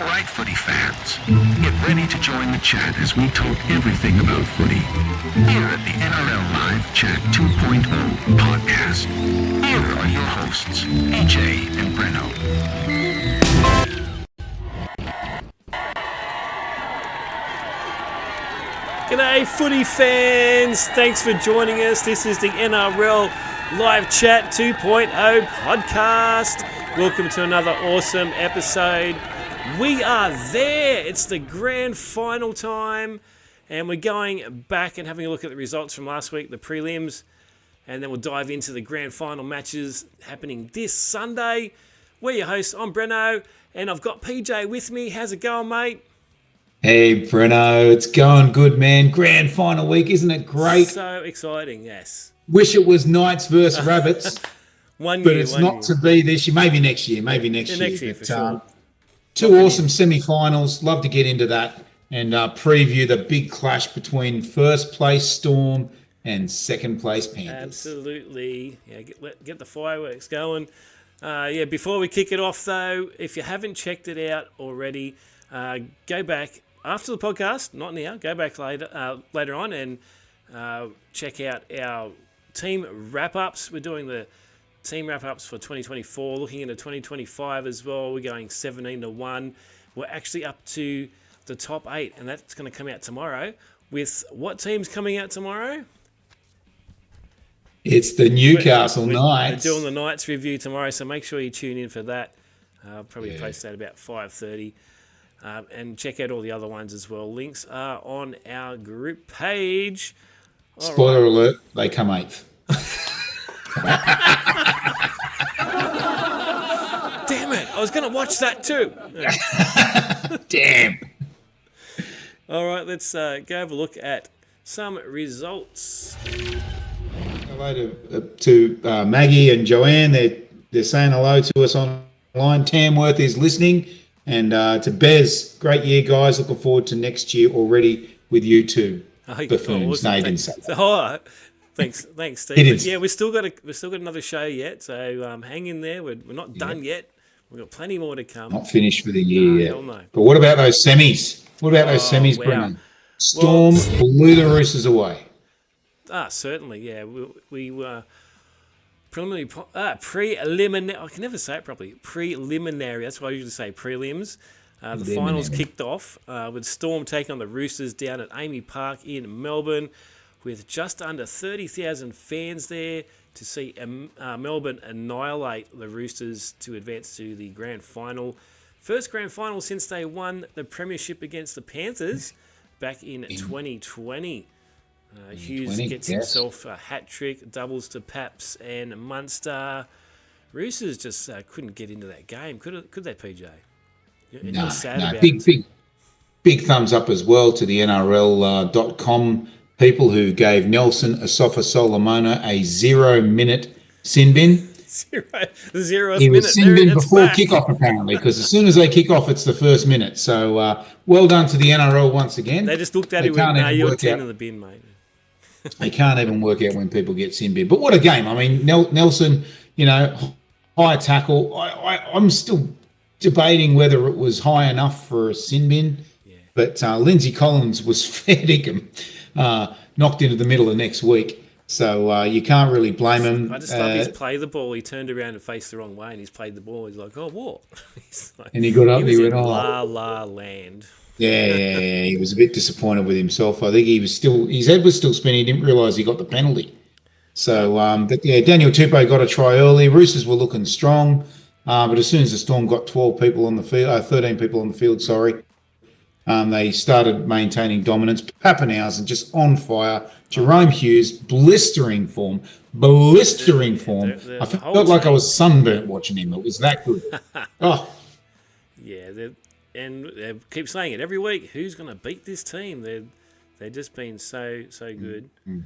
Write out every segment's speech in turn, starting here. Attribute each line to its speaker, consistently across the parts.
Speaker 1: Alright, footy fans, get ready to join the chat as we talk everything about footy. Here at the NRL Live Chat 2.0 podcast. Here are your hosts, P.J. and Breno.
Speaker 2: G'day footy fans, thanks for joining us. This is the NRL Live Chat 2.0 podcast. Welcome to another awesome episode. We are there. It's the grand final time, and we're going back and having a look at the results from last week, the prelims, and then we'll dive into the grand final matches happening this Sunday. We're your hosts. I'm Breno, and I've got PJ with me. How's it going, mate?
Speaker 3: Hey, Breno. It's going good, man. Grand final week, isn't it great?
Speaker 2: So exciting, yes.
Speaker 3: Wish it was Knights versus Rabbits,
Speaker 2: but
Speaker 3: it's not to be this year. Maybe next year. Next year
Speaker 2: for sure.
Speaker 3: Two awesome semi-finals. Love to get into that and preview the big clash between first place Storm and second place Panthers.
Speaker 2: Absolutely. Yeah, get the fireworks going. Before we kick it off, though, if you haven't checked it out already, go back after the podcast. Not now. Go back later on and check out our team wrap-ups. We're doing the team wrap-ups for 2024, looking into 2025 as well. We're going 17-1. We're actually up to the top 8, and that's going to come out tomorrow. With what team's coming out tomorrow?
Speaker 3: It's the Newcastle Knights.
Speaker 2: We're doing the Knights review tomorrow, so make sure you tune in for that. I'll probably post that about 5:30. And check out all the other ones as well. Links are on our group page.
Speaker 3: Spoiler alert, they come 8th.
Speaker 2: Damn it, I was going to watch that too.
Speaker 3: Damn.
Speaker 2: All right, let's go have a look at some results.
Speaker 3: Hello to Maggie and Joanne. They're saying hello to us online. Tamworth is listening. And to Bez, great year, guys. Looking forward to next year already with you two buffoons. No, you didn't say that.
Speaker 2: All right. Thanks, Steve. Yeah, we've still got another show yet, so hang in there. We're not done yet. We've got plenty more to come.
Speaker 3: Not finished for the year yet.
Speaker 2: Hell no.
Speaker 3: But what about those semis? Brennan? Storm blew the Roosters away.
Speaker 2: Certainly, yeah. We were preliminary. I can never say it properly. Preliminary. That's what I usually say. Prelims. The finals kicked off with Storm taking on the Roosters down at Amy Park in Melbourne, with just under 30,000 fans there to see Melbourne annihilate the Roosters to advance to the grand final. First grand final since they won the premiership against the Panthers back in 2020. Hughes gets himself a hat-trick, doubles to Paps and Munster. Roosters just couldn't get into that game, could they, PJ?
Speaker 3: No. Big thumbs up as well to the NRL.com people who gave Nelson Asafa Solomona a 0-minute sin bin.
Speaker 2: Zero
Speaker 3: he
Speaker 2: minute.
Speaker 3: was sin bin before kickoff, apparently, because as soon as they kick off, it's the first minute. So well done to the NRL once again.
Speaker 2: They just looked at it with, you're 10 in the bin, mate.
Speaker 3: They can't even work out when people get sin bin. But what a game. I mean, Nelson, high tackle. I'm still debating whether it was high enough for a sin bin. Yeah. But Lindsay Collins was fair dinkum, knocked into the middle of next week. So you can't really blame him.
Speaker 2: I just love his play the ball. He turned around and faced the wrong way, and he's played the ball. He's like, oh, what?
Speaker 3: And he got up.
Speaker 2: He
Speaker 3: went,
Speaker 2: la land.
Speaker 3: Yeah. He was a bit disappointed with himself. I think his head was still spinning. He didn't realise he got the penalty. So, Daniel Tupou got a try early. Roosters were looking strong, but as soon as the Storm got 13 people on the field, they started maintaining dominance. Pappenhausen just on fire. Jerome Hughes, blistering form. I felt like I was sunburnt watching him. It was that good. Oh.
Speaker 2: Yeah, and they keep saying it every week. Who's going to beat this team? They've just been so good. Mm.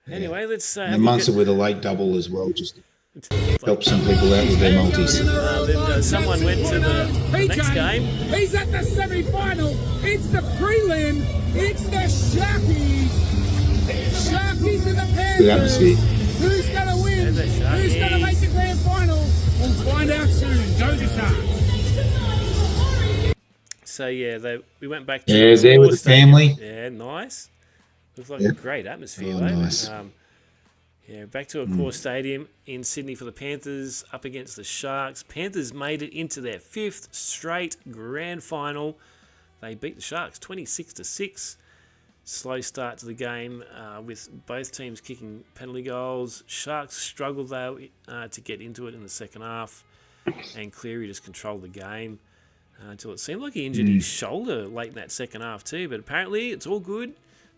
Speaker 2: Anyway, let's
Speaker 3: and Munster with a late double as well, just to help some people out with their multis.
Speaker 2: Then someone went to the next game.
Speaker 4: He's at the semi-final. It's the prelim. It's the Sharkies. Sharkies and the Panthers.
Speaker 3: Good atmosphere.
Speaker 4: Who's going to win? Who's going to make the grand final? We'll find out soon. Go the Sharks.
Speaker 2: So we went back to
Speaker 3: Yeah, there with the
Speaker 2: Stadium.
Speaker 3: family.
Speaker 2: Yeah, nice. Looks like
Speaker 3: Yeah.
Speaker 2: a great atmosphere,
Speaker 3: Oh,
Speaker 2: though.
Speaker 3: nice.
Speaker 2: Back to Accor Stadium in Sydney for the Panthers up against the Sharks. Panthers made it into their 5th straight grand final. They beat the Sharks 26-6. Slow start to the game with both teams kicking penalty goals. Sharks struggled, though, to get into it in the second half. And Cleary just controlled the game until it seemed like he injured his shoulder late in that second half too. But apparently it's all good.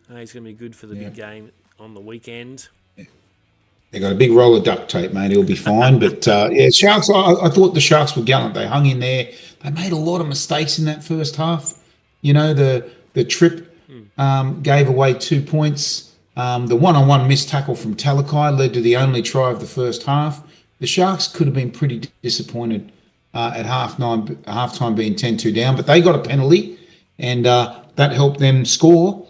Speaker 2: He's going to be good for the big game on the weekend.
Speaker 3: They got a big roll of duct tape, mate. He'll be fine. But Sharks. I thought the Sharks were gallant. They hung in there. They made a lot of mistakes in that first half. You know, the trip gave away 2 points. The one-on-one missed tackle from Talakai led to the only try of the first half. The Sharks could have been pretty disappointed at halftime being 10-2 down, but they got a penalty, and that helped them score.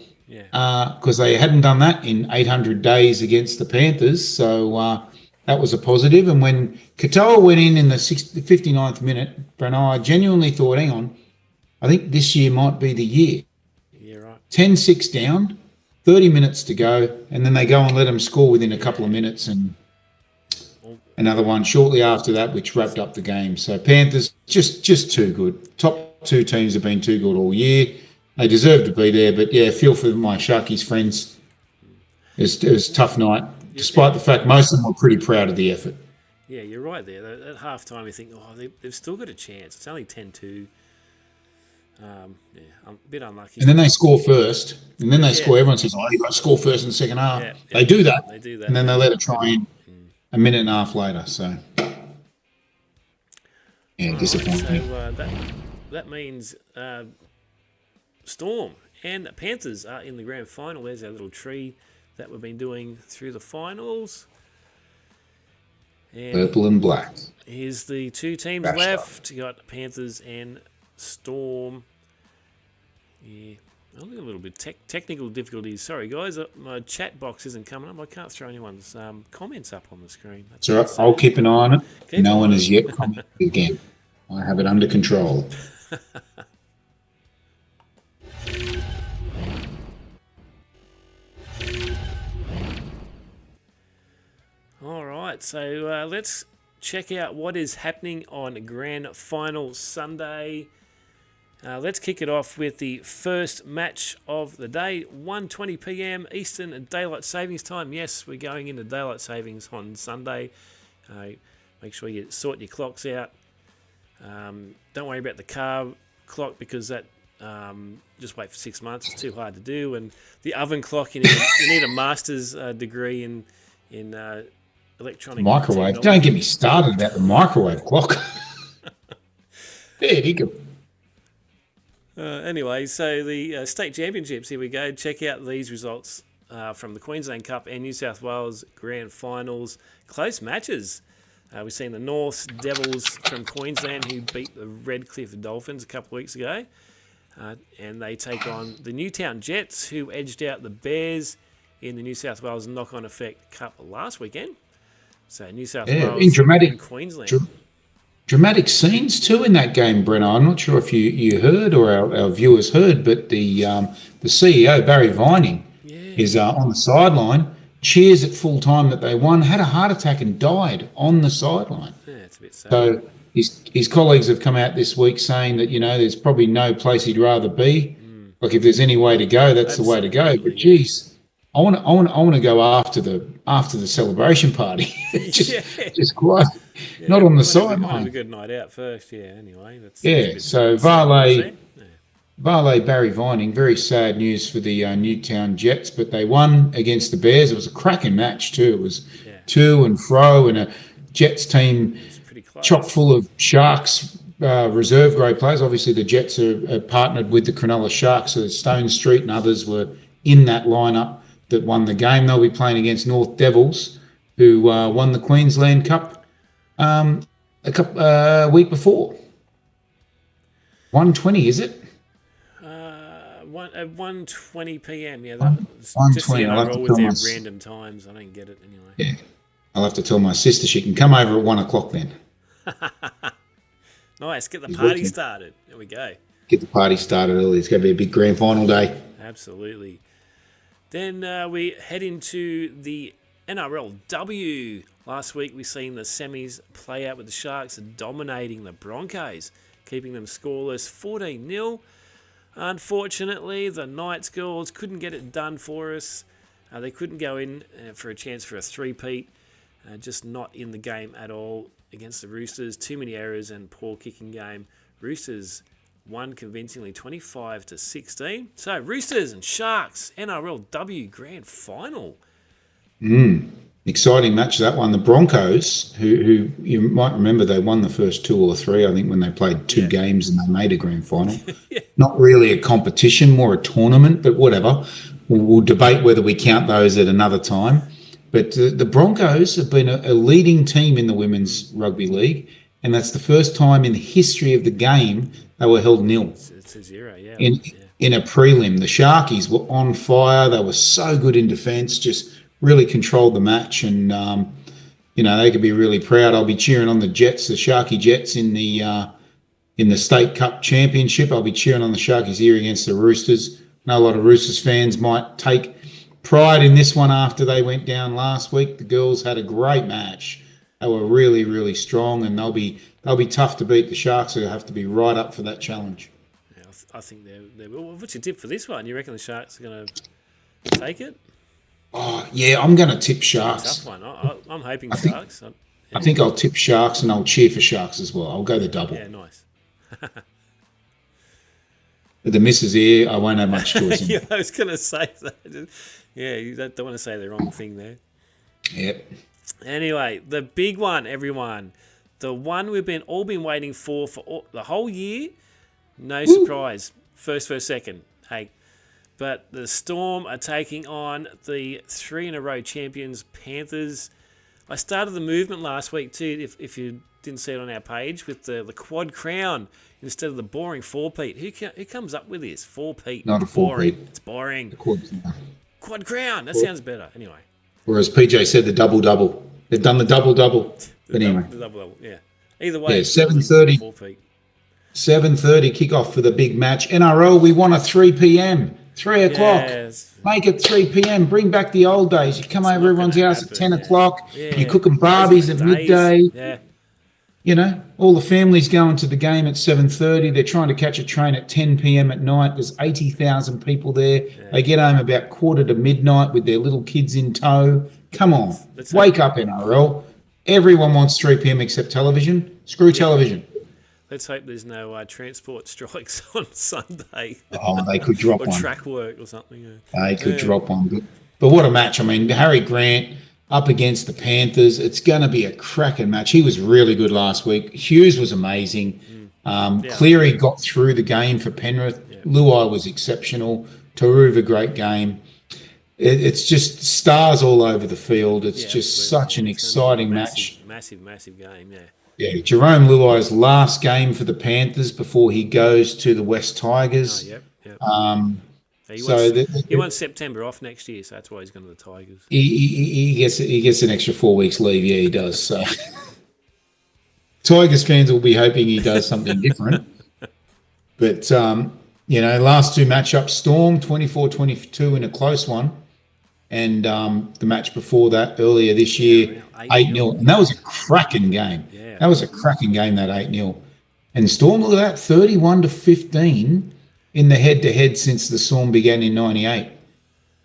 Speaker 3: Because they hadn't done that in 800 days against the Panthers. So that was a positive. And when Katoa went in the 59th minute, Breno, I genuinely thought, hang on, I think this year might be the year.
Speaker 2: Yeah, right.
Speaker 3: 10-6 down, 30 minutes to go, and then they go and let them score within a couple of minutes, and another one shortly after that, which wrapped up the game. So Panthers, just too good. Top two teams have been too good all year. They deserve to be there, but yeah, feel for my Sharkies friends. It was a tough night, despite the fact most of them were pretty proud of the effort.
Speaker 2: Yeah, you're right there. At half-time, you think, they've still got a chance. It's only 10-2. I'm a bit unlucky.
Speaker 3: And then they score first, and then they score. Everyone says, you got to score first in the second half. They do that.
Speaker 2: They do that.
Speaker 3: And then they let it try in a minute and a half later. So, yeah, disappointing.
Speaker 2: So that means Storm and Panthers are in the grand final. There's our little tree that we've been doing through the finals. And
Speaker 3: purple and black.
Speaker 2: Here's the two teams
Speaker 3: Bashed
Speaker 2: left. You got Panthers and Storm. Yeah, I think a little bit technical difficulties. Sorry, guys. My chat box isn't coming up. I can't throw anyone's comments up on the screen.
Speaker 3: That's all right. I'll keep an eye on it. No one has yet commented again. I have it under control.
Speaker 2: All right, so let's check out what is happening on Grand Final Sunday. Let's kick it off with the first match of the day, 1:20 p.m. Eastern Daylight Savings Time. Yes, we're going into Daylight Savings on Sunday. Make sure you sort your clocks out. Don't worry about the car clock because that just wait for 6 months. It's too hard to do. And the oven clock, you need a master's degree in electronic
Speaker 3: microwave.
Speaker 2: technology.
Speaker 3: Don't get me started about the microwave clock. There you go.
Speaker 2: Anyway, so the state championships, here we go. Check out these results from the Queensland Cup and New South Wales Grand Finals. Close matches. We've seen the North Devils from Queensland who beat the Redcliffe Dolphins a couple of weeks ago. And they take on the Newtown Jets who edged out the Bears in the New South Wales Knock-On Effect Cup last weekend. So New South Wales and Queensland.
Speaker 3: Dramatic scenes too in that game, Breno. I'm not sure if you heard or our viewers heard, but the CEO, Barry Vining, is on the sideline, cheers at full time that they won, had a heart attack and died on the sideline.
Speaker 2: Yeah, it's a bit sad.
Speaker 3: So his colleagues have come out this week saying that, there's probably no place he'd rather be. Like if there's any way to go, that's the way to go. But geez, I want to go after the celebration party. just quite not on the sideline.
Speaker 2: Have a good night out first. Yeah. Anyway,
Speaker 3: so Varley Barry Vining. Very sad news for the Newtown Jets, but they won against the Bears. It was a cracking match too. It was to and fro, and a Jets team chock full of Sharks reserve grade players. Obviously, the Jets are partnered with the Cronulla Sharks, so Stone Street and others were in that lineup that won the game. They'll be playing against North Devils, who won the Queensland Cup a week before. 1:20, is it?
Speaker 2: At 1:20 p.m. Yeah,
Speaker 3: that's 1:20.
Speaker 2: I'll have to with their random times. I don't get it anyway.
Speaker 3: Yeah, I'll have to tell my sister she can come over at 1 o'clock then.
Speaker 2: Nice, get the party started. There we go.
Speaker 3: get the party started early. It's going to be a big grand final day.
Speaker 2: Absolutely. Then we head into the NRLW. Last week we seen the semis play out with the Sharks dominating the Broncos, keeping them scoreless 14-0. Unfortunately, the Knights girls couldn't get it done for us. They couldn't go in for a chance for a three-peat. Just not in the game at all against the Roosters. Too many errors and poor kicking game. Roosters won convincingly 25-16. So Roosters and Sharks NRLW Grand Final.
Speaker 3: Exciting match, that one. The Broncos, who you might remember, they won the first 2 or 3, I think, when they played 2 games and they made a grand final. Not really a competition, more a tournament, but whatever. We'll debate whether we count those at another time. But the Broncos have been a leading team in the Women's Rugby League, and that's the first time in the history of the game they were held nil.
Speaker 2: It's a 0, yeah.
Speaker 3: In a prelim. The Sharkies were on fire. They were so good in defence, just really controlled the match, and they could be really proud. I'll be cheering on the Jets, the Sharky Jets in the State Cup Championship. I'll be cheering on the Sharkies here against the Roosters. I know a lot of Roosters fans might take pride in this one after they went down last week. The girls had a great match. They were really, really strong, and they'll be tough to beat. The Sharks will have to be right up for that challenge.
Speaker 2: Yeah, I think they will. What's your tip for this one? You reckon the Sharks are going to take it?
Speaker 3: Oh, yeah, I'm going to tip Sharks.
Speaker 2: Tough one. I'm hoping Sharks.
Speaker 3: I think I'll tip Sharks, and I'll cheer for Sharks as well. I'll go the double.
Speaker 2: Yeah, nice.
Speaker 3: With the missus here, I won't have much choice.
Speaker 2: Yeah, I was going to say that. Yeah, you don't want to say the wrong thing there.
Speaker 3: Yep.
Speaker 2: Anyway, the big one, everyone. The one we've all been waiting for the whole year. No surprise. First, second. Hey. But the Storm are taking on the 3-in-a-row champions, Panthers. I started the movement last week too, if you didn't see it on our page, with the quad crown instead of the boring 4-peat. Who comes up with this? 4-peat.
Speaker 3: Not a 4-peat.
Speaker 2: It's boring. Quad crown. That sounds better. Anyway.
Speaker 3: Whereas PJ said the double-double. They've done the double-double. But anyway.
Speaker 2: The double-double, yeah. Either way.
Speaker 3: Yeah, 7:30. 7:30 kickoff for the big match. NRL, we want a 3 p.m. 3 o'clock.
Speaker 2: Yes.
Speaker 3: Make it 3 p.m. Bring back the old days. You come over everyone's house at 10 o'clock.
Speaker 2: Yeah.
Speaker 3: You cook them barbies at midday.
Speaker 2: Yeah.
Speaker 3: All the families going to the game at 7:30. They're trying to catch a train at 10 p.m. at night. There's 80,000 people there. Yeah. They get home about 1:45 with their little kids in tow. Come on. Wake up, NRL. Everyone wants 3 p.m. except television. Screw television.
Speaker 2: Let's hope there's no transport strikes on Sunday.
Speaker 3: Oh, they could drop
Speaker 2: or
Speaker 3: one.
Speaker 2: Or track work or something.
Speaker 3: Yeah. They could drop one. But what a match. I mean, Harry Grant up against the Panthers. It's going to be a cracking match. He was really good last week. Hughes was amazing. Cleary got through the game for Penrith. Yeah. Luai was exceptional. Taruva, great game. It's just stars all over the field. It's just such an exciting match.
Speaker 2: Massive game, yeah.
Speaker 3: Yeah, Jerome Luai's last game for the Panthers before he goes to the West Tigers.
Speaker 2: Oh, he wants September off next year, so that's why he's going to the Tigers.
Speaker 3: He gets an extra 4 weeks leave. Yeah, he does. So Tigers fans will be hoping he does something different. But last 2 matchups, Storm 24-22 in a close one, and the match before that earlier this year 8-0, and that was a cracking game.
Speaker 2: Yeah.
Speaker 3: That was a cracking game, that 8-0. And Storm, look at that, 31-15 in the head-to-head since the Storm began in 98.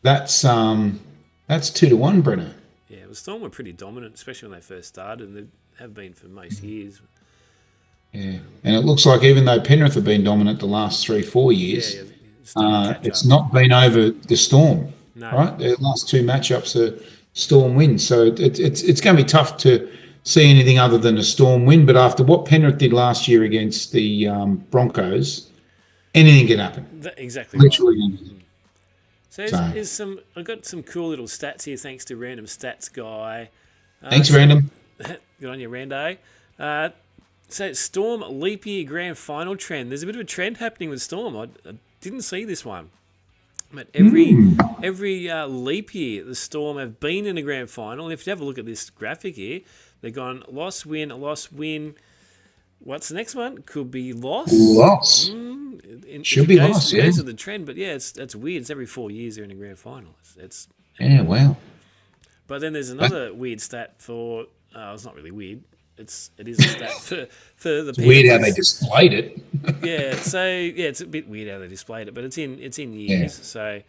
Speaker 3: That's 2-1, Breno.
Speaker 2: Yeah, the Storm were pretty dominant, especially when they first started, and they have been for most years.
Speaker 3: Yeah, and it looks like even though Penrith have been dominant the last 3-4 years, it's not been over the Storm. No. Right? Their last 2 matchups are Storm wins. So it's going to be tough to see anything other than a Storm win. But after what Penrith did last year against the Broncos, anything can happen.
Speaker 2: Exactly.
Speaker 3: Literally anything.
Speaker 2: So I've got some cool little stats here thanks to Random Stats Guy.
Speaker 3: Thanks, Random.
Speaker 2: Good on you, Rando. So Storm leap year grand final trend. There's a bit of a trend happening with Storm. I didn't see this one. But every leap year, the Storm have been in a grand final. And if you have a look at this graphic here, they've gone loss, win. What's the next one? Could be loss.
Speaker 3: Loss. Should be nice, yeah.
Speaker 2: Goes to the trend, but yeah, that's weird. It's every 4 years they're in a grand final. It's
Speaker 3: Yeah, wow.
Speaker 2: But then there's another weird stat for. It's not really weird. It is a stat for the Panthers.
Speaker 3: Weird how they displayed it.
Speaker 2: Yeah, so it's a bit weird how they displayed it, but it's in years. Yeah.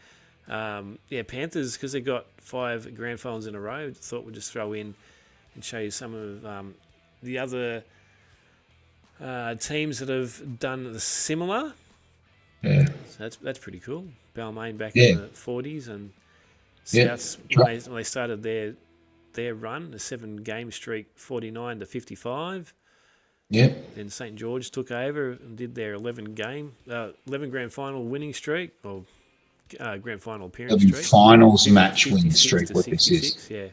Speaker 2: So Panthers, because they got 5 grand finals in a row, thought we'd just throw in and show you some of the other teams that have done the similar.
Speaker 3: Yeah.
Speaker 2: So that's pretty cool. Balmain back
Speaker 3: Yeah.
Speaker 2: in the 40s and Souths when they started their run, a 7-game streak, 49 to 55.
Speaker 3: Yep.
Speaker 2: Then St. George took over and did their 11 grand final winning streak, or grand final appearance streak.
Speaker 3: Finals match win streak, what this is.
Speaker 2: Yeah.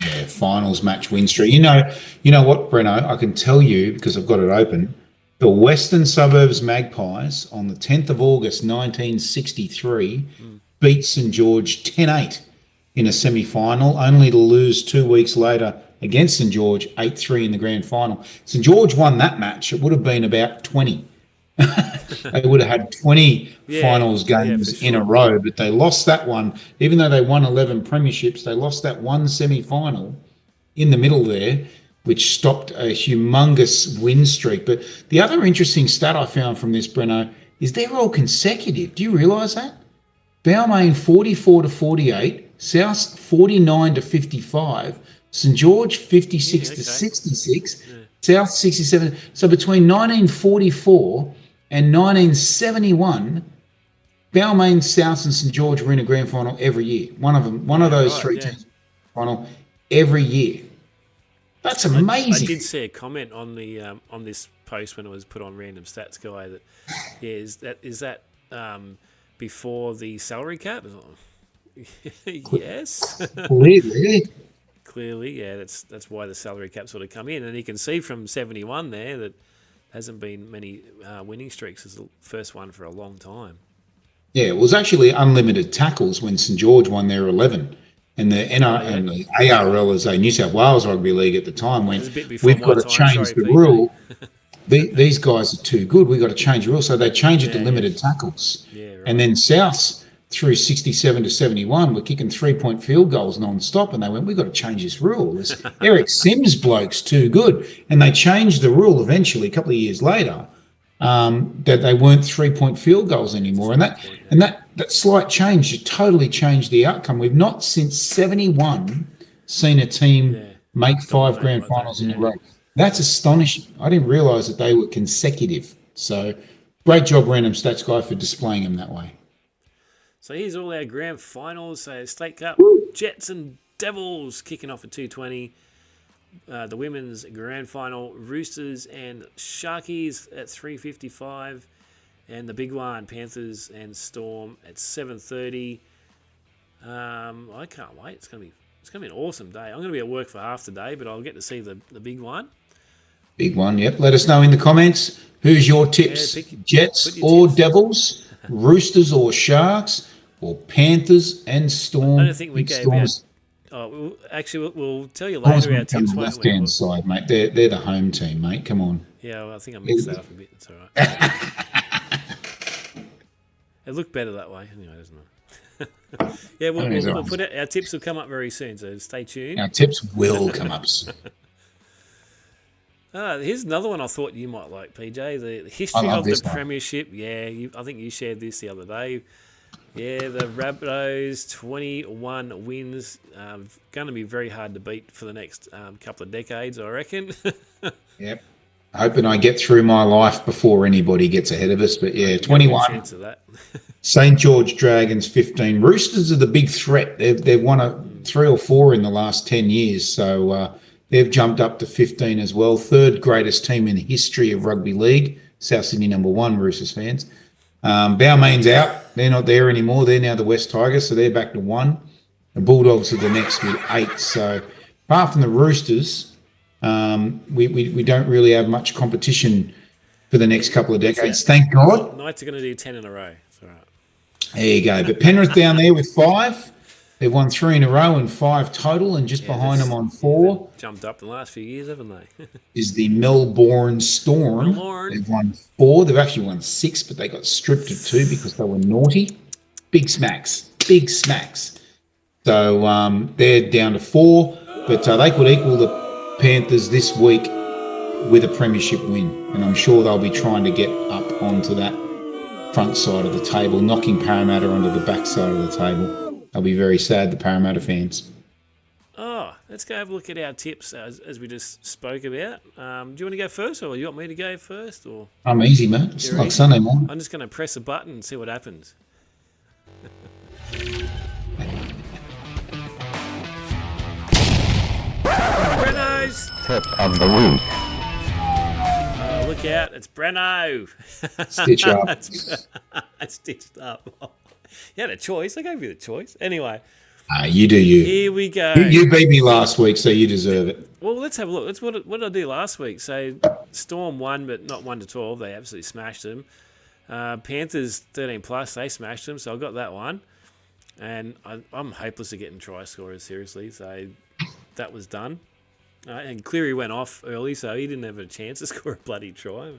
Speaker 3: Yeah, finals match win streak. You know what, Breno? I can tell you, because I've got it open, the Western Suburbs Magpies on the 10th of August 1963 beat St. George 10-8 in a semi-final, only to lose 2 weeks later against St. George 8-3 in the grand final. St. George won that match. It would have been about 20. They would have had 20 finals games in a row, but they lost that one. Even though they won 11 premierships, they lost that one semi-final in the middle there, which stopped a humongous win streak. But the other interesting stat I found from this, Breno, is they're all consecutive. Do you realise that? Balmain 44 to 48, South 49 to 55, St. George 56 to 66, South 67. So between 1944 and 1971, Balmain, South, and St. George were in a grand final every year. One of those three teams final every year. That's amazing.
Speaker 2: I did see a comment on the on this post when it was put on Random Stats Guy that is that before the salary cap? Yes. Clearly, yeah. That's why the salary cap sort of come in, and you can see from 71 there that hasn't been many winning streaks. It's the first one for a long time. Yeah, it was actually unlimited tackles when St. George won their 11. And the NRL and the ARL, as a New South Wales Rugby League at the time, went, we've got to change the rule. These guys are too good. We've got to change the rule. So they changed it to limited tackles. Yeah, right. And then Souths, through 67 to 71, were kicking 3-point field goals non-stop. And they went, we've got to change this rule. This Eric Sims bloke's too good. And they changed the rule eventually, a couple of years later, that they weren't 3-point field goals anymore. And that slight change totally changed the outcome. We've not since 71 seen a team make 5 grand finals in a row. That's astonishing. I didn't realise that they were consecutive. So great job, Random Stats Guy, for displaying them that way. So here's all our grand finals. So State Cup, Jets and Devils kicking off at 2:20. The women's grand final, Roosters and Sharkies at 3:55, and the big one, Panthers and Storm at 7:30. I can't wait. It's gonna be an awesome day. I'm gonna be at work for half the day, but I'll get to see the big one. Big one, yep. Let us know in the comments who's your tips: Jets or tips. Devils, Roosters or Sharks, or Panthers and Storm. I don't think we gave out. Oh, we'll tell you later our tips. Left-hand side, mate. They're the home team, mate. Come on. Yeah, well, I think I mixed that up a bit. That's all right. It looked better that way. Anyway, doesn't it? Yeah, we'll put it. Our tips will come up very soon, so stay tuned. Our tips will come up soon. Here's another one I thought you might like, PJ. The history of the Premiership. Yeah, I think you shared this the other day. Yeah, the Rabbitohs, 21 wins. Going to be very hard to beat for the next couple of decades, I reckon. Yep. Hoping I get through my life before anybody gets ahead of us. But yeah, 21. Chance of that. St. George Dragons, 15. Roosters are the big threat. They've won 3 or 4 in the last 10 years. So they've jumped up to 15 as well. Third greatest team in the history of rugby league. South Sydney #1, Roosters fans. Balmain's out. They're not there anymore. They're now the West Tigers, so they're back to 1. The Bulldogs are the next with 8. So apart from the Roosters, we don't really have much competition for the next couple of decades. Thank God. Knights are going to do 10 in a row. It's all right. There you go. But Penrith down there with 5.
Speaker 3: They've won 3 in a row and 5 total, and just behind them on 4
Speaker 2: jumped up in the last few years, haven't they?
Speaker 3: is the Melbourne Storm.
Speaker 2: Melbourne.
Speaker 3: They've won 4. They've actually won 6, but they got stripped of 2 because they were naughty. Big smacks. So they're down to 4, but they could equal the Panthers this week with a premiership win, and I'm sure they'll be trying to get up onto that front side of the table, knocking Parramatta onto the back side of the table. They'll be very sad, the Parramatta fans.
Speaker 2: Oh, let's go have a look at our tips as we just spoke about. Do you want to go first, or you want me to go first? Or
Speaker 3: I'm easy, mate. It's like
Speaker 2: easy.
Speaker 3: Sunday morning.
Speaker 2: I'm just going to press a button and see what happens. Breno's
Speaker 1: Tip of the week.
Speaker 2: look out! It's Breno.
Speaker 3: Stitch up.
Speaker 2: It's stitched up. You had a choice. I gave you the choice. Anyway,
Speaker 3: You do you.
Speaker 2: here we go.
Speaker 3: You beat me last week, so you deserve it.
Speaker 2: Well, let's have a look. That's what did I do last week? So Storm won, but not 1-12. They absolutely smashed them. Panthers 13+. They smashed them, so I got that one. And I'm hopeless at getting try scorers, seriously. So that was done. And Cleary went off early, so he didn't have a chance to score a bloody try.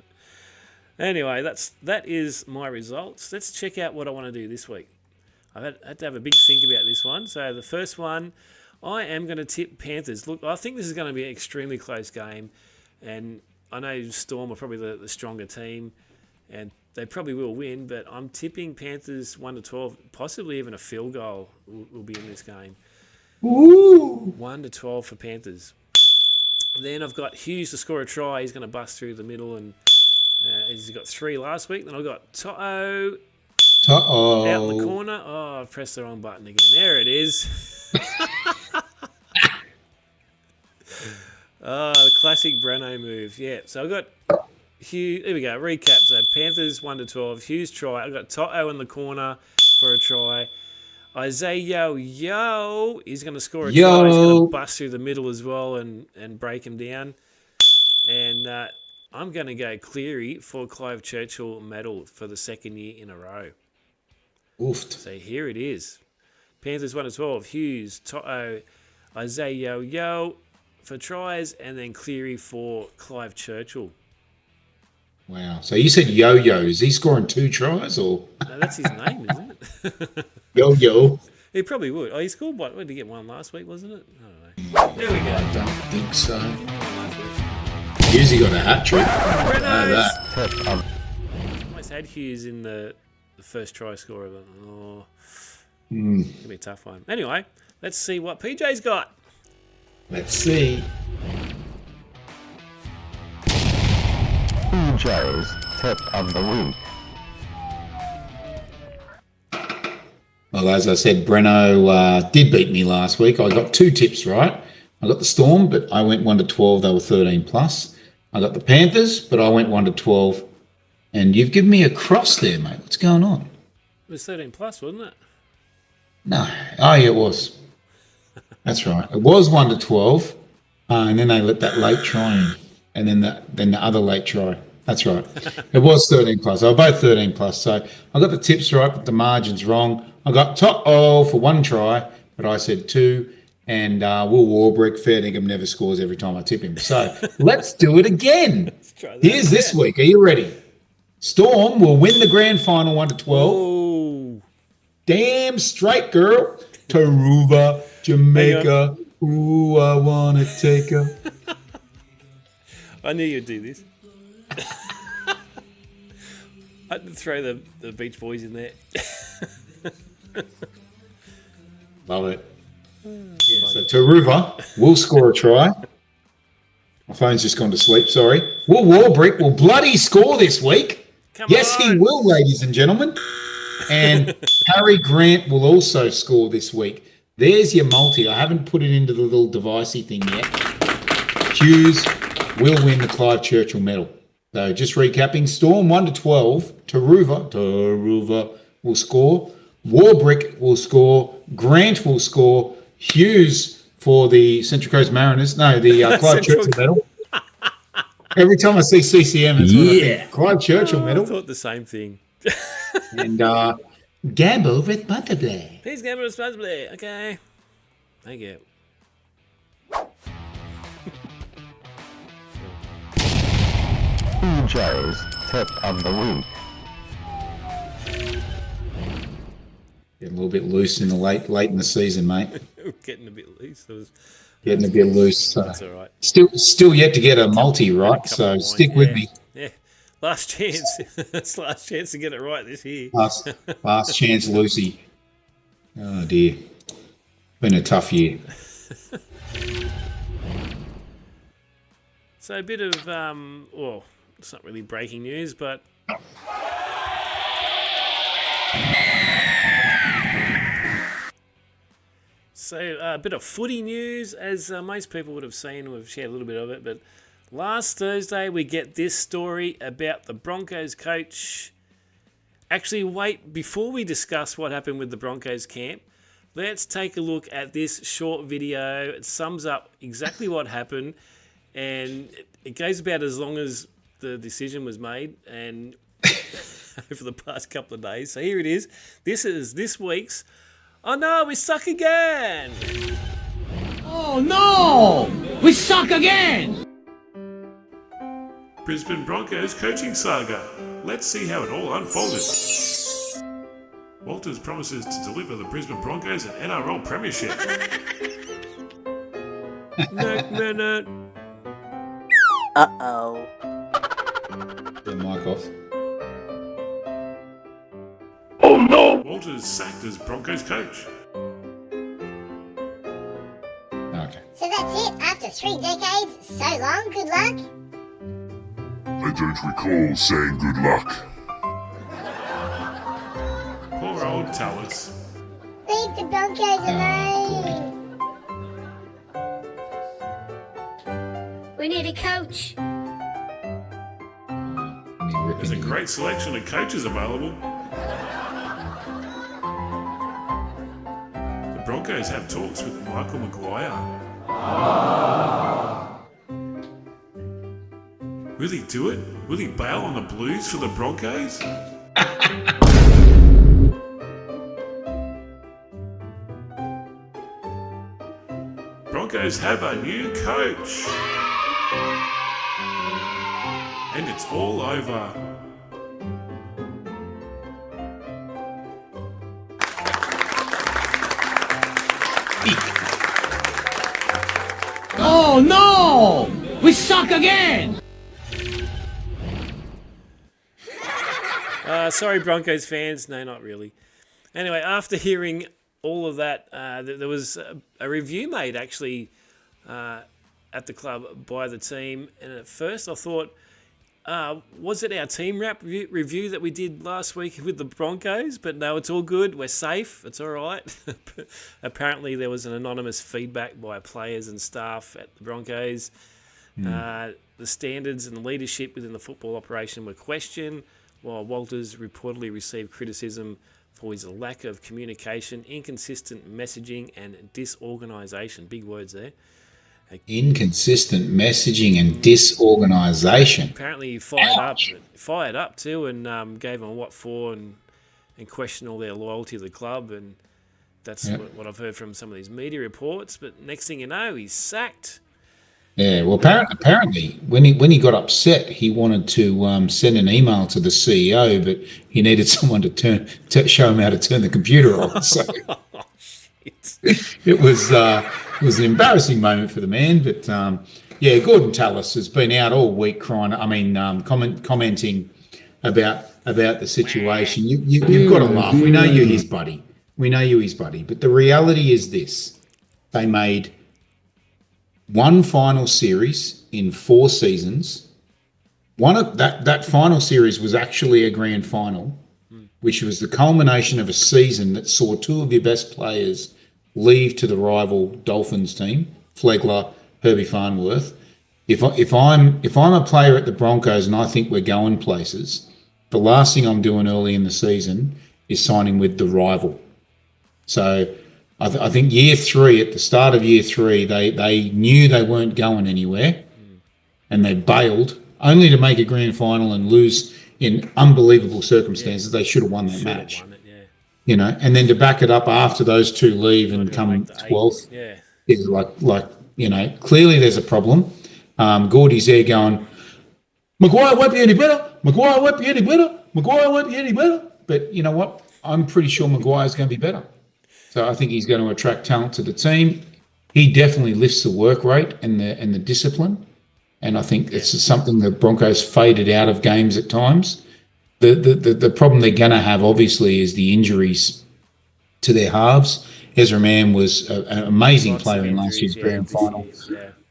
Speaker 2: Anyway, that is my results. Let's check out what I want to do this week. I've had to have a big think about this one. So the first one, I am going to tip Panthers. Look, I think this is going to be an extremely close game, and I know Storm are probably the stronger team, and they probably will win, but I'm tipping Panthers 1-12, possibly even a field goal will be in this game.
Speaker 3: Ooh.
Speaker 2: 1-12 for Panthers. Then I've got Hughes to score a try. He's going to bust through the middle, and he's got 3 last week. Then I've got To'o out in the corner. Oh, I've pressed the wrong button again. There it is. The classic Breno move. Yeah, so I've got Hughes. There we go. Recap. So Panthers 1-12. Hughes try. I've got To'o in the corner for a try. Isaiah he's going to score a try. He's going to bust through the middle as well and break him down. And I'm going to go Cleary for Clive Churchill medal for the second year in a row.
Speaker 3: Oofed.
Speaker 2: So here it is. Panthers 1-12. Hughes, To'o, Isaiah for tries, and then Cleary for Clive Churchill.
Speaker 3: Wow. So you said Yo-Yo. Is he scoring 2 tries or?
Speaker 2: No, that's his name, isn't it?
Speaker 3: Yo-Yo.
Speaker 2: He probably would. Oh, he scored one. Did he get one last week, wasn't it? I don't know. There we go.
Speaker 3: I don't think so. Hughes got a hat trick. I know that.
Speaker 2: Almost had Hughes in the first try scorer. Oh, Gonna be a tough one. Anyway, let's see what PJ's got.
Speaker 3: Let's see.
Speaker 1: PJ's tip of the week.
Speaker 3: Well, as I said, Breno did beat me last week. I got 2 tips right. I got the Storm, but I went 1-12. They were 13+. I got the Panthers, but I went 1-12. And you've given me a cross there, mate. What's going on?
Speaker 2: It was 13+, wasn't it?
Speaker 3: No. Oh, yeah, it was. That's right. It was 1-12. And then they let that late try in. And then the other late try. That's right. It was 13+. They were both 13+. So I got the tips right, but the margin's wrong. I got To'o for 1 try, but I said 2. And Will Warbrick, fair dinkum, never scores every time I tip him. So let's do it again. Here's this week. Are you ready? Storm will win the grand final 1-12.
Speaker 2: Oh.
Speaker 3: Damn straight, girl. Taruva, Jamaica. Ooh, I want to take her.
Speaker 2: I knew you'd do this. I'd throw the Beach Boys in there.
Speaker 3: Love it. Yeah, so Taruva will score a try. My phone's just gone to sleep, sorry. Will Warbrick will bloody score this week. Yes, he will, ladies and gentlemen. And Harry Grant will also score this week. There's your multi. I haven't put it into the little devicey thing yet. Hughes will win the Clive Churchill medal. So just recapping, Storm 1-12. Taruva will score. Warbrick will score. Grant will score. Hughes for the Central Coast Mariners. No, the Clive Churchill medal. Every time I see CCM, it's what I think. Clive Churchill medal.
Speaker 2: I thought the same thing.
Speaker 3: And Gamble responsibly.
Speaker 2: Please gamble responsibly. Okay. Thank you.
Speaker 5: P.J.'s tip of the week.
Speaker 3: Getting a little bit loose in the late in the season, mate.
Speaker 2: Getting a bit loose.
Speaker 3: Getting a bit loose.
Speaker 2: That's all right.
Speaker 3: Still yet to get a multi, right? So
Speaker 2: Couple
Speaker 3: stick
Speaker 2: wine,
Speaker 3: with
Speaker 2: yeah.
Speaker 3: me.
Speaker 2: Yeah. Last chance. It's last chance to get it right this year.
Speaker 3: Last chance, Lucy. Oh dear. Been a tough year.
Speaker 2: So a bit of, well, it's not really breaking news, but so a bit of footy news, as most people would have seen. We've shared a little bit of it, but last Thursday we get this story about the Broncos coach. Actually, wait, before we discuss what happened with the Broncos camp, let's take a look at this short video. It sums up exactly what happened, and it goes about as long as the decision was made and over the past couple of days. So here it is. This is this week's "Oh no, we suck again."
Speaker 4: Oh no! We suck again!
Speaker 6: Brisbane Broncos coaching saga. Let's see how it all unfolded. Walters promises to deliver the Brisbane Broncos an NRL premiership.
Speaker 2: No.
Speaker 5: Uh-oh.
Speaker 3: Turn the mic off.
Speaker 6: Walters sacked as Broncos coach.
Speaker 3: Okay.
Speaker 7: So that's it. After 3 decades, so long, good luck.
Speaker 8: I don't recall saying good luck.
Speaker 6: Poor old Tallis.
Speaker 7: Leave the Broncos alone. We need a coach.
Speaker 6: There's a great selection of coaches available. The Broncos have talks with Michael Maguire. Will he do it? Will he bail on the Blues for the Broncos? Broncos have a new coach. And it's all over.
Speaker 4: Oh no! We suck again!
Speaker 2: Sorry, Broncos fans. No, not really. Anyway, after hearing all of that, there was a review made actually at the club by the team. And at first I thought, was it our team wrap review that we did last week with the Broncos? But no, it's all good. We're safe. It's all right. Apparently there was an anonymous feedback by players and staff at the Broncos. The standards and the leadership within the football operation were questioned, while Walters reportedly received criticism for his lack of communication, inconsistent messaging and disorganisation. Big words there.
Speaker 3: Inconsistent messaging and disorganisation.
Speaker 2: Apparently he fired up too, and gave them a what for, and questioned all their loyalty to the club, and that's what I've heard from some of these media reports. But next thing you know, he's sacked.
Speaker 3: Yeah, well, apparently, when he got upset, he wanted to send an email to the CEO, but he needed someone to show him how to turn the computer on. So it was an embarrassing moment for the man. But Gordon Tallis has been out all week crying. I mean, commenting about the situation. You've got to laugh. We know you're his buddy. But the reality is this: they made one final series in 4 seasons. One of that final series was actually a grand final, which was the culmination of a season that saw 2 of your best players leave to the rival Dolphins team, Flegler, Herbie Farnworth. If I'm a player at the Broncos and I think we're going places, the last thing I'm doing early in the season is signing with the rival. So I think year 3, at the start of year 3, they knew they weren't going anywhere, and they bailed only to make a grand final and lose in unbelievable circumstances. They should have won that match.
Speaker 2: Should have won it, yeah.
Speaker 3: But the reality is this: they made one final series in 4 seasons. One of that final series was actually a grand final, which was the culmination of a season that saw 2 of your best players leave to the rival Dolphins team, Flegler, Herbie Farnworth. If I'm a player at the Broncos and I think we're going places, the last thing I'm doing early in the season is signing with the rival. So I think year 3, at the start of year 3, they knew they weren't going anywhere, and they bailed only to make a grand final and lose and then to back it up after those two leave and come 12th.
Speaker 2: Yeah.
Speaker 3: Is clearly there's a problem. Gordy's there going, Maguire won't be any better. Maguire won't be any better. Maguire won't be any better. But you know what? I'm pretty sure Maguire's going to be better. So I think he's going to attract talent to the team. He definitely lifts the work rate and the discipline. And I think it's something the Broncos faded out of games at times. The problem they're going to have, obviously, is the injuries to their halves. Ezra Mann was an amazing player in last year's grand final.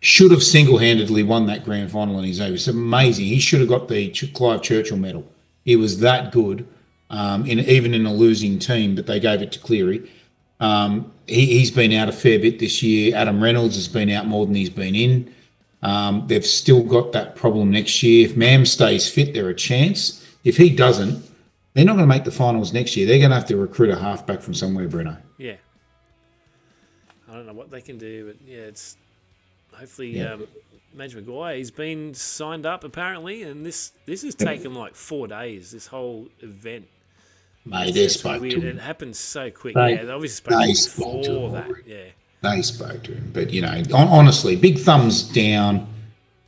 Speaker 3: Should have single-handedly won that grand final on his own. It's amazing. He should have got the Clive Churchill medal. He was that good, even in a losing team, but they gave it to Cleary. He's been out a fair bit this year. Adam Reynolds has been out more than he's been in. They've still got that problem next year. If Mam stays fit, they're a chance. If he doesn't, they're not going to make the finals next year. They're going to have to recruit a halfback from somewhere, Breno.
Speaker 2: Yeah. I don't know what they can do, but it's hopefully Madge Maguire. He's been signed up apparently, and this has taken like 4 days. This whole event.
Speaker 3: Mate, they spoke to him.
Speaker 2: It happened so quick. They obviously spoke to him before that. Yeah.
Speaker 3: They spoke to him, but honestly, big thumbs down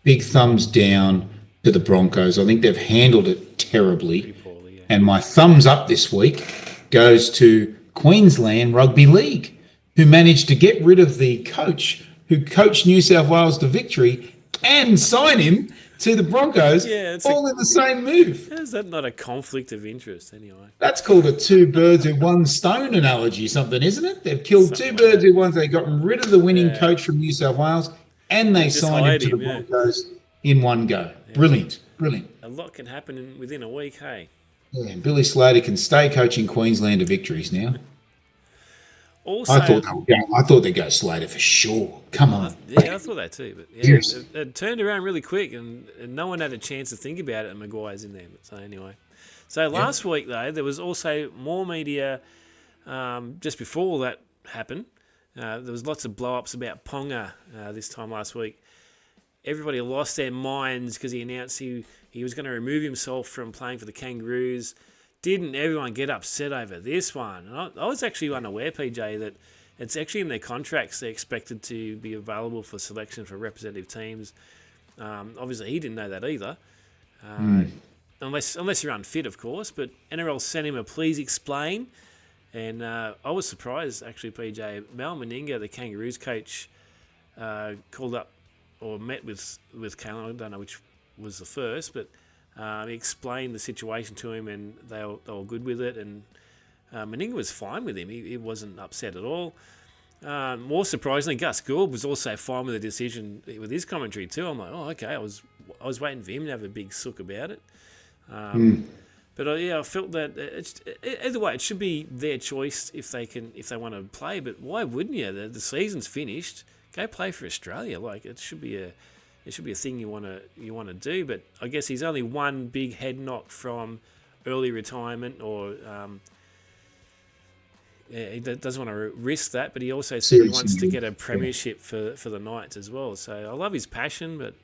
Speaker 3: to the Broncos. I think they've handled it terribly.
Speaker 2: Pretty poorly, yeah.
Speaker 3: And my thumbs up this week goes to Queensland Rugby League, who managed to get rid of the coach who coached New South Wales to victory and sign him to the Broncos, all in the same move.
Speaker 2: Is that not a conflict of interest anyway?
Speaker 3: That's called a two birds with one stone analogy, something, isn't it? They've killed two birds with one. They've gotten rid of the winning coach from New South Wales and they signed him to the Broncos in one go. Yeah. Brilliant.
Speaker 2: A lot can happen within a week, hey?
Speaker 3: Yeah, and Billy Slater can stay coaching Queensland to victories now.
Speaker 2: Also,
Speaker 3: I thought they'd go Slater for sure. Come on.
Speaker 2: Yeah, I thought that too. But it turned around really quick, and no one had a chance to think about it, and Maguire's in there. So anyway. Last week, though, there was also more media just before that happened. There was lots of blow-ups about Ponga this time last week. Everybody lost their minds because he announced he was going to remove himself from playing for the Kangaroos. Didn't everyone get upset over this one? And I was actually unaware, PJ, that it's actually in their contracts they're expected to be available for selection for representative teams. Obviously, he didn't know that either, unless you're unfit, of course. But NRL sent him a please explain, and I was surprised, actually, PJ. Mal Meninga, the Kangaroos coach, called up or met with Kalen. I don't know which was the first, but he explained the situation to him, and they were good with it. And Meninga was fine with him; he wasn't upset at all. More surprisingly, Gus Gould was also fine with the decision with his commentary too. I'm like, oh, okay. I was waiting for him to have a big sook about it. But I felt that either way, it should be their choice if they want to play. But why wouldn't you? The season's finished. Go play for Australia. Like it should be a thing you want to do. But I guess he's only one big head knock from early retirement, or he doesn't want to risk that. But he also said he wants to get a premiership for the Knights as well. So I love his passion, but.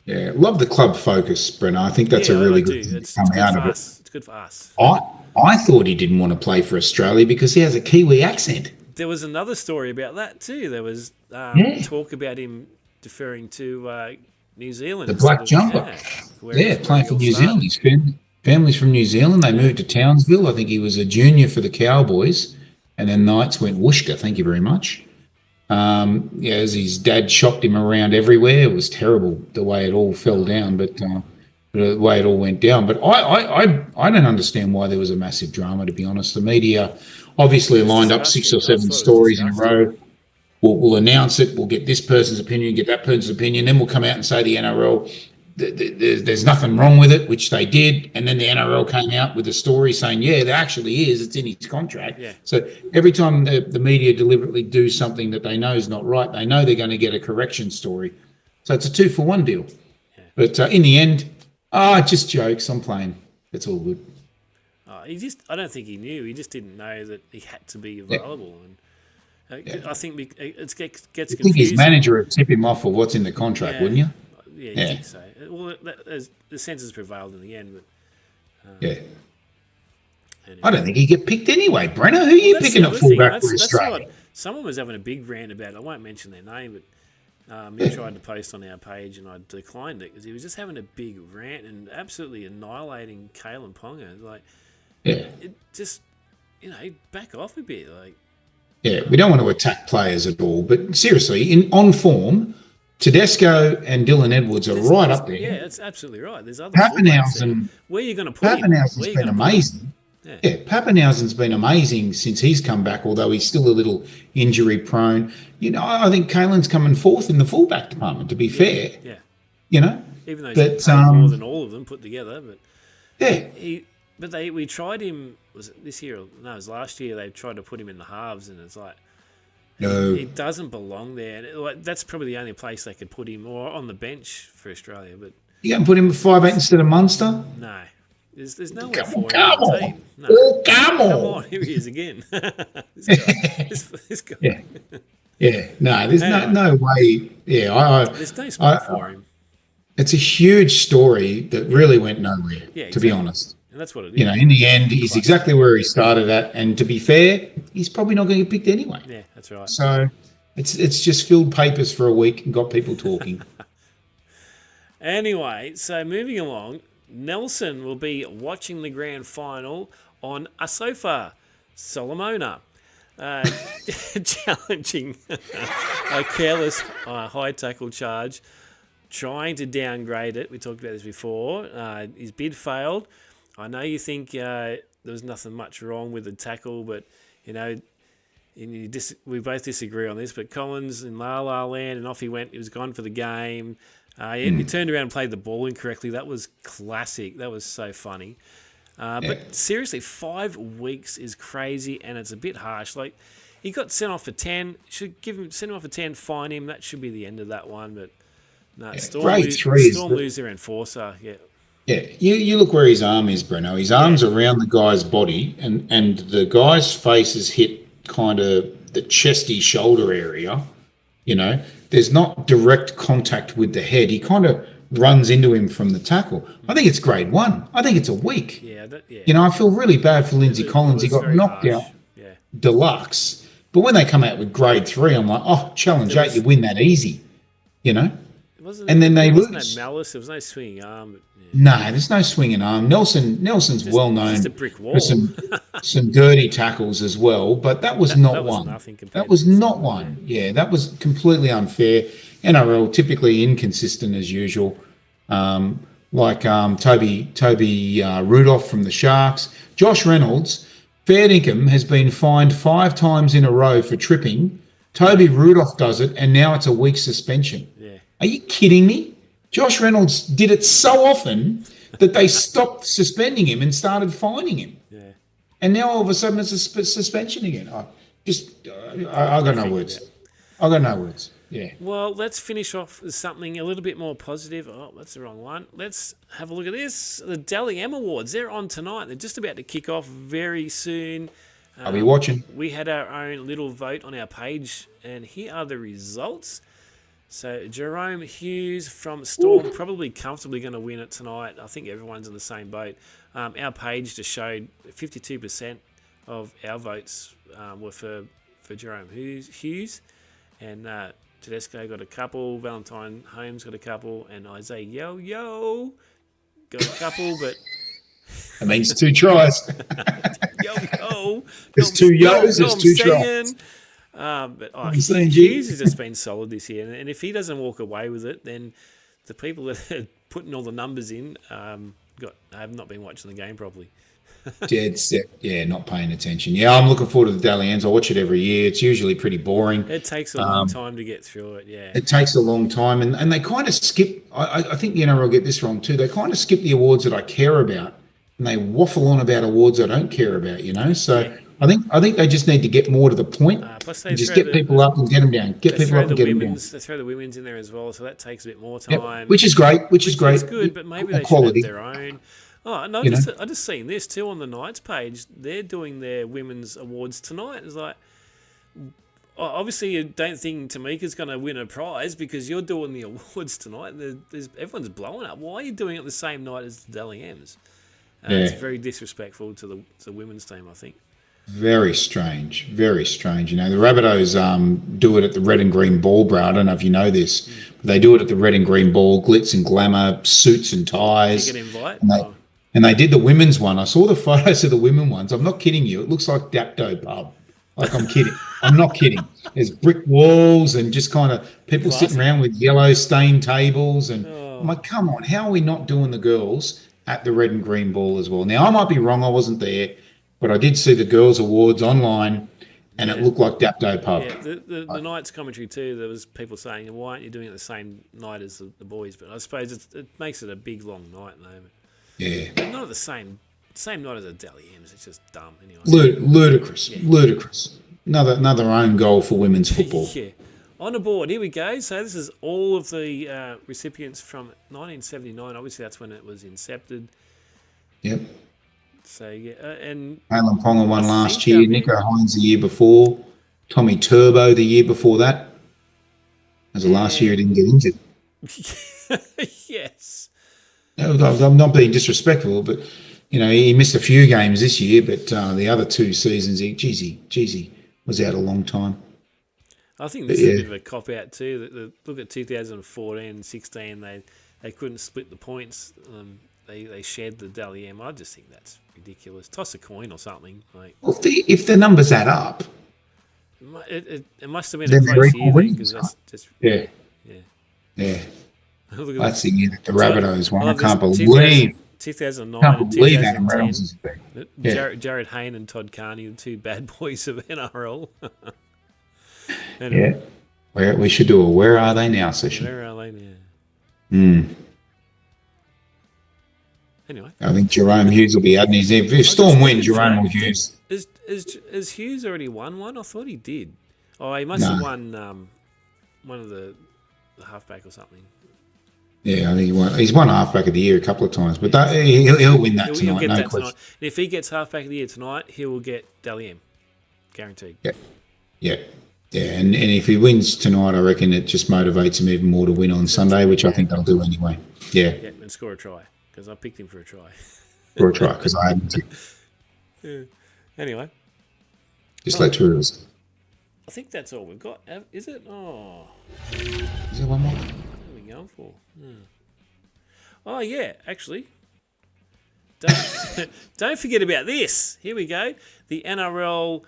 Speaker 3: Love the club focus, Breno. I think that's a really good thing to come out of it.
Speaker 2: It's good for us.
Speaker 3: I thought he didn't want to play for Australia because he has a Kiwi accent.
Speaker 2: There was another story about that too. There was talk about him deferring to New Zealand.
Speaker 3: The black jumper. Playing for New Zealand. His family's from New Zealand. They moved to Townsville. I think he was a junior for the Cowboys. And then Knights went whooshka. Thank you very much. As his dad shopped him around everywhere. It was terrible the way it all fell down, but the way it all went down. But I don't understand why there was a massive drama, to be honest. The media obviously lined up 6 or 7 stories in a row. We'll announce it. We'll get this person's opinion, get that person's opinion. Then we'll come out and say the NRL, there's nothing wrong with it, which they did. And then the NRL came out with a story saying, there actually is. It's in his contract. Yeah. So every time the media deliberately do something that they know is not right, they know they're going to get a correction story. So it's a 2-for-1 deal. Yeah. But in the end, just jokes. I'm playing. It's all good.
Speaker 2: I don't think he knew. He just didn't know that he had to be available. And I think it gets confusing.
Speaker 3: I think his manager would tip him off for what's in the contract, wouldn't you?
Speaker 2: Yeah, you think so. Well, the census prevailed in the end, but Anyway.
Speaker 3: I don't think he'd get picked anyway. Breno, who are you picking at fullback for Australia?
Speaker 2: Someone was having a big rant about it. I won't mention their name, but he tried to post on our page and I declined it because he was just having a big rant and absolutely annihilating Kalen Ponga. Like, it just, back off a bit. Like,
Speaker 3: yeah, we don't want to attack players at all, but seriously, on form, Tedesco and Dylan Edwards are right up there.
Speaker 2: Yeah, that's absolutely right. There's other fullbacks there. Where are you going to put him?
Speaker 3: Pappenhausen's been amazing. Yeah, Pappenhausen's been amazing since he's come back, although he's still a little injury prone. I think Kalen's coming fourth in the fullback department, to be fair.
Speaker 2: Yeah.
Speaker 3: Even
Speaker 2: though he's more than all of them put together. But
Speaker 3: yeah.
Speaker 2: We tried him, was it this year? No, it was last year. They tried to put him in the halves, and it's like,
Speaker 3: no,
Speaker 2: he doesn't belong there. And that's probably the only place they could put him, or on the bench for Australia. But
Speaker 3: you going to put him at 5'8" instead of Munster?
Speaker 2: No. There's no way for him
Speaker 3: on
Speaker 2: on
Speaker 3: the
Speaker 2: the team. No.
Speaker 3: Oh, come on.
Speaker 2: Here he is again. This guy.
Speaker 3: Yeah. Yeah. No, there's no way. Yeah,
Speaker 2: there's no spot for him.
Speaker 3: It's a huge story that really went nowhere, to be honest.
Speaker 2: And that's what it is.
Speaker 3: In the end, he's exactly where he started at. And to be fair, he's probably not going to get picked anyway.
Speaker 2: Yeah, that's right.
Speaker 3: So it's just filled papers for a week and got people talking.
Speaker 2: Anyway, so moving along, Nelson will be watching the grand final on a sofa, Solomona, challenging a careless high tackle charge, trying to downgrade it. We talked about this before. His bid failed. I know you think there was nothing much wrong with the tackle, but, we both disagree on this, but Collins in La La Land, and off he went. He was gone for the game. He turned around and played the ball incorrectly. That was classic. That was so funny. But seriously, 5 weeks is crazy, and it's a bit harsh. Like, he got sent off for 10. Should send him off for 10, fine him. That should be the end of that one. But no, Storm lose their enforcer. Yeah.
Speaker 3: Yeah, you look where his arm is, Breno. His arm's around the guy's body, and the guy's face is hit kind of the chesty shoulder area. There's not direct contact with the head. He kind of runs into him from the tackle. I think it's grade 1. I think it's a week.
Speaker 2: Yeah.
Speaker 3: I feel really bad for Lindsay Collins. He got knocked out deluxe. But when they come out with grade 3, I'm like, challenge 8, you win that easy. And then they lose.
Speaker 2: There was no malice. There was no swinging arm.
Speaker 3: No, there's no swinging arm. Nelson's well known
Speaker 2: just a brick wall.
Speaker 3: for some dirty tackles as well, but that was not one. That was not one. Yeah, that was completely unfair. NRL typically inconsistent as usual. Like Toby Rudolph from the Sharks. Josh Reynolds, fair dinkum, has been fined 5 times in a row for tripping. Toby Rudolph does it, and now it's a week suspension.
Speaker 2: Yeah.
Speaker 3: Are you kidding me? Josh Reynolds did it so often that they stopped suspending him and started fining him.
Speaker 2: Yeah.
Speaker 3: And now all of a sudden it's a suspension again. I got no words. I got no words. Yeah.
Speaker 2: Well, let's finish off with something a little bit more positive. Oh, that's the wrong one. Let's have a look at this. The Dally M Awards, they're on tonight. They're just about to kick off very soon.
Speaker 3: I'll be watching.
Speaker 2: We had our own little vote on our page, and here are the results. So Jerome Hughes from Storm probably comfortably going to win it tonight. I think everyone's in the same boat. Our page just showed 52% of our votes were for Jerome Hughes, and Tedesco got a couple, Valentine Holmes got a couple, and Isaiah Yo got a couple, but
Speaker 3: that means 2 tries.
Speaker 2: Yo.
Speaker 3: There's 2 yos, there's 2 tries.
Speaker 2: But Hughes has just been solid this year, and if he doesn't walk away with it, then the people that are putting all the numbers in have not been watching the game properly.
Speaker 3: Dead set. Yeah, not paying attention. Yeah, I'm looking forward to the Dally M's. I watch it every year. It's usually pretty boring.
Speaker 2: It takes a long time to get through it, yeah.
Speaker 3: It takes a long time, and they kind of skip. I think the NRL get this wrong too. They kind of skip the awards that I care about, and they waffle on about awards I don't care about, So yeah. I think they just need to get more to the point.
Speaker 2: Plus
Speaker 3: and just get people up and get them down. Get people up and get them down.
Speaker 2: They throw the women's in there as well, so that takes a bit more time.
Speaker 3: Yep. Which is great.
Speaker 2: It's good, but maybe they should have their own. Oh, no, I just seen this too on the Knights page. They're doing their women's awards tonight. It's like, obviously you don't think Tamika's going to win a prize because you're doing the awards tonight. Everyone's blowing up. Why are you doing it the same night as the Dally M's? It's very disrespectful to the women's team, I think.
Speaker 3: Very strange. Very strange. You know, the Rabbitohs do it at the red and green ball, bro. I don't know if you know this. But they do it at the red and green ball, glitz and glamour, suits and ties.
Speaker 2: Ticket invite?
Speaker 3: And they did the women's one. I saw the photos of the women ones. I'm not kidding you. It looks like Dapto Pub. Like, I'm kidding. I'm not kidding. There's brick walls and just kind of people sitting around with yellow stained tables. And I'm like, come on, how are we not doing the girls at the red and green ball as well? Now, I might be wrong. I wasn't there, but I did see the girls' awards online, and it looked like Dapto Pub.
Speaker 2: Yeah, the Knights commentary too, there was people saying, why aren't you doing it the same night as the boys? But I suppose it makes it a big, long night, though.
Speaker 3: Yeah.
Speaker 2: But not at the same night as the Dally M's. It's just dumb anyway.
Speaker 3: Ludicrous. Ludicrous. Another own goal for women's football.
Speaker 2: Yeah. On the board, here we go. So this is all of the recipients from 1979. Obviously, that's when it was incepted.
Speaker 3: Yep.
Speaker 2: So, yeah. And
Speaker 3: Alan Ponga won last year. Nico Hines the year before. Tommy Turbo the year before that. As the last year he didn't get injured.
Speaker 2: Yes.
Speaker 3: I'm not being disrespectful, but you know he missed a few games this year. But the other 2 seasons, he was out a long time.
Speaker 2: I think this is a bit of a cop out too. Look at 2014 and 16. They couldn't split the points. They shared the Dally M. I just think that's ridiculous. Toss a coin or something. Like,
Speaker 3: well, if the numbers add up,
Speaker 2: it must have been a close year because that's just
Speaker 3: yeah. That's the year that the Rabbitohs won. I can't believe
Speaker 2: 2009
Speaker 3: can't
Speaker 2: and
Speaker 3: believe Adam
Speaker 2: 2010.
Speaker 3: Reynolds is back.
Speaker 2: Jared Hayne and Todd Carney, the 2 bad boys of NRL.
Speaker 3: Yeah, we should do a "Where Are They Now" session.
Speaker 2: Where are they now? Anyway,
Speaker 3: I think Jerome Hughes will be adding his name. If Storm wins, Jerome will Hughes.
Speaker 2: Has Hughes already won one? I thought he did. Oh, he must have won one of the halfback or something.
Speaker 3: Yeah, I think he's won halfback of the year a couple of times, but he'll win that tonight.
Speaker 2: He'll get
Speaker 3: no
Speaker 2: that
Speaker 3: question.
Speaker 2: tonight. And if he gets halfback of the year tonight, he will get Dally M. Guaranteed.
Speaker 3: Yeah. And if he wins tonight, I reckon it just motivates him even more to win on Sunday, which I think they'll do anyway. Yeah,
Speaker 2: and score a try because I picked him for a try.
Speaker 3: For a try because I haven't.
Speaker 2: Yeah. Anyway,
Speaker 3: just let Tourists.
Speaker 2: I think that's all we've got. Is it? Oh,
Speaker 3: Is there one more?
Speaker 2: what are we going for? Oh yeah, actually. Don't forget about this. Here we go. The NRL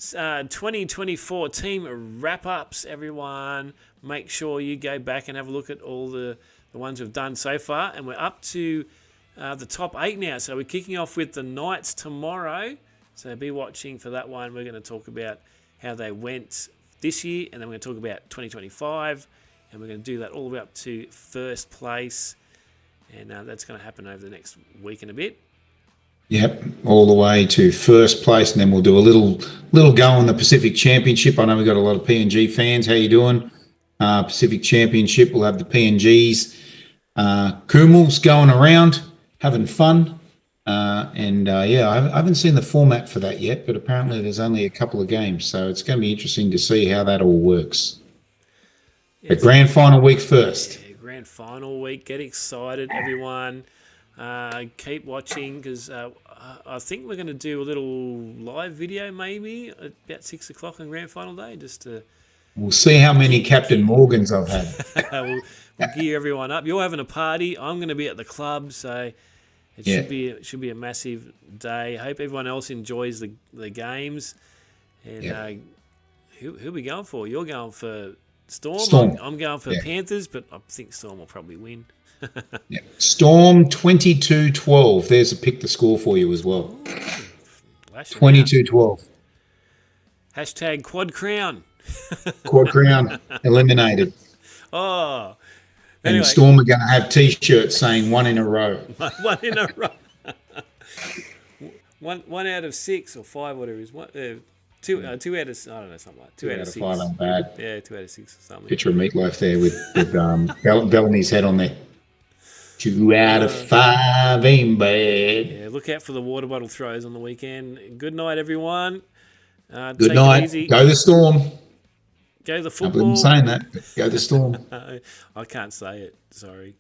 Speaker 2: 2024 team wrap-ups, everyone. Make sure you go back and have a look at all the ones we've done so far. And we're up to the top 8 now. So we're kicking off with the Knights tomorrow. So be watching for that one. We're going to talk about how they went this year. And then we're going to talk about 2025. And we're going to do that all the way up to first place. And that's going to happen over the next week and a bit.
Speaker 3: Yep, all the way to first place, and then we'll do a little go on the Pacific Championship. I know we've got a lot of PNG fans. How you doing? Pacific Championship, we'll have the PNGs. Kumals going around, having fun. I haven't seen the format for that yet, but apparently there's only a couple of games, so it's going to be interesting to see how that all works. The grand final week first.
Speaker 2: Yeah, grand final week. Get excited, everyone. Keep watching because I think we're going to do a little live video maybe at about 6 o'clock on grand final day just to...
Speaker 3: We'll see how many Captain Morgans I've had.
Speaker 2: we'll gear everyone up. You're having a party. I'm going to be at the club, so it should be a massive day. I hope everyone else enjoys the games. And who are we going for? You're going for Storm. I'm going for Panthers, but I think Storm will probably win.
Speaker 3: Storm 22-12. There's a pick the score for you as well. 22-12.
Speaker 2: Hashtag Quad Crown.
Speaker 3: Quad Crown eliminated.
Speaker 2: Oh.
Speaker 3: Anyway. And Storm are going to have T-shirts saying 1 in a row.
Speaker 2: 1 in a row. one out of 6 or 5, whatever it is. Two out of, I don't know, something like 2 out of 6.
Speaker 3: 5 ain't bad.
Speaker 2: Yeah, 2 out of 6 or something.
Speaker 3: Picture of Meatloaf there with Bellamy's head on there. 2 out of 5 ain't bad.
Speaker 2: Yeah, look out for the water bottle throws on the weekend. Good night, everyone.
Speaker 3: Good night. Go the Storm.
Speaker 2: Go the
Speaker 3: I
Speaker 2: football.
Speaker 3: believe I'm saying that. But go the Storm.
Speaker 2: I can't say it. Sorry.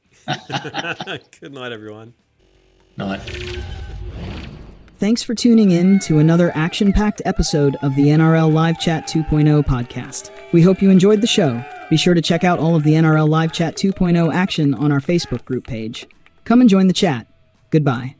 Speaker 2: Good night, everyone.
Speaker 3: Night.
Speaker 9: Thanks for tuning in to another action-packed episode of the NRL Live Chat 2.0 podcast. We hope you enjoyed the show. Be sure to check out all of the NRL Live Chat 2.0 action on our Facebook group page. Come and join the chat. Goodbye.